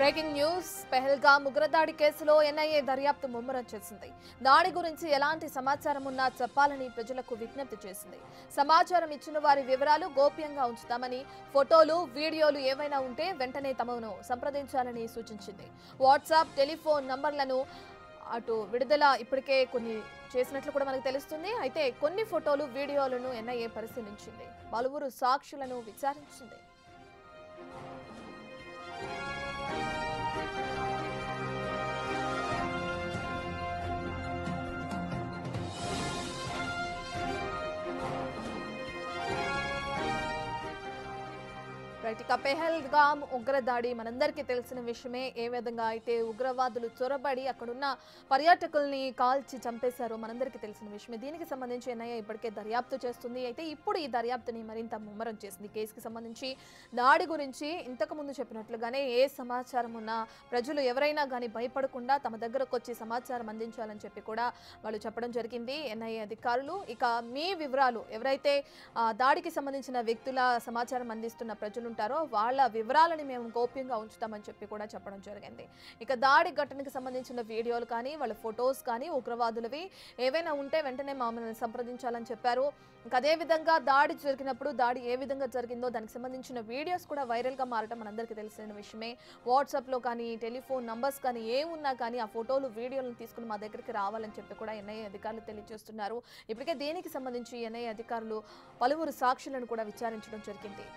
Breaking news Pahalgam ఉగ్రదాడి కేసులో NIA దర్యాప్తు ముమ్మరం చేసింది. దాడి గురించి ఎలాంటి సమాచారం ఉన్నా చెప్పాలని ప్రజలకు విజ్ఞప్తి చేసింది. సమాచారం ఇచ్చిన వారి వివరాలు గోప్యంగా ఉంచుతామని, ఫోటోలు, వీడియోలు ఏవైనా ఉంటే వెంటనే తమను సంప్రదించాలని సూచించింది. వాట్సాప్, టెలిఫోన్ నంబర్లను అటు విడుదల ఇప్పటికే కొన్ని చేసినట్లు కూడా మనకు తెలుస్తుంది. అయితే కొన్ని ఫోటోలు, వీడియోలను ఎన్ఐఏ పరిశీలించింది. పలువురు సాక్షులను విచారించింది. ఇక పెహల్గాం ఉగ్రదాడి మనందరికీ తెలిసిన విషయమే. ఏ విధంగా అయితే ఉగ్రవాదులు చొరబడి అక్కడున్న పర్యాటకుల్ని కాల్చి చంపేశారో మనందరికీ తెలిసిన విషయమే. దీనికి సంబంధించి ఎన్ఐఏ ఇప్పటికే దర్యాప్తు చేస్తుంది. అయితే ఇప్పుడు ఈ దర్యాప్తుని మరింత ముమ్మరం చేసింది. కేసుకి సంబంధించి దాడి గురించి ఇంతకుముందు చెప్పినట్లుగానే ఏ సమాచారం ఉన్నా ప్రజలు ఎవరైనా కానీ భయపడకుండా తమ దగ్గరకు వచ్చి సమాచారం అందించాలని చెప్పి కూడా వాళ్ళు చెప్పడం జరిగింది ఎన్ఐఏ అధికారులు. ఇక మీ వివరాలు ఎవరైతే దాడికి సంబంధించిన వ్యక్తుల సమాచారం అందిస్తున్న ప్రజలు వాళ్ళ వివరాలని మేము గోప్యంగా ఉంచుతామని చెప్పి కూడా చెప్పడం జరిగింది. ఇక దాడి ఘటనకు సంబంధించిన వీడియోలు కానీ, వాళ్ళ ఫొటోస్ కానీ, ఉగ్రవాదులవి ఏవైనా ఉంటే వెంటనే మమ్మల్ని సంప్రదించాలని చెప్పారు. ఇంకా అదేవిధంగా దాడి జరిగినప్పుడు దాడి ఏ విధంగా జరిగిందో దానికి సంబంధించిన వీడియోస్ కూడా వైరల్గా మారడం మనందరికీ తెలిసిన విషయమే. వాట్సాప్లో కానీ, టెలిఫోన్ నంబర్స్ కానీ ఏమున్నా కానీ ఆ ఫోటోలు, వీడియోలను తీసుకుని మా దగ్గరికి రావాలని చెప్పి కూడా ఎన్ఐఏ అధికారులు తెలియజేస్తున్నారు. ఇప్పటికే దీనికి సంబంధించి ఎన్ఐఏ అధికారులు పలువురు సాక్షులను కూడా విచారించడం జరిగింది.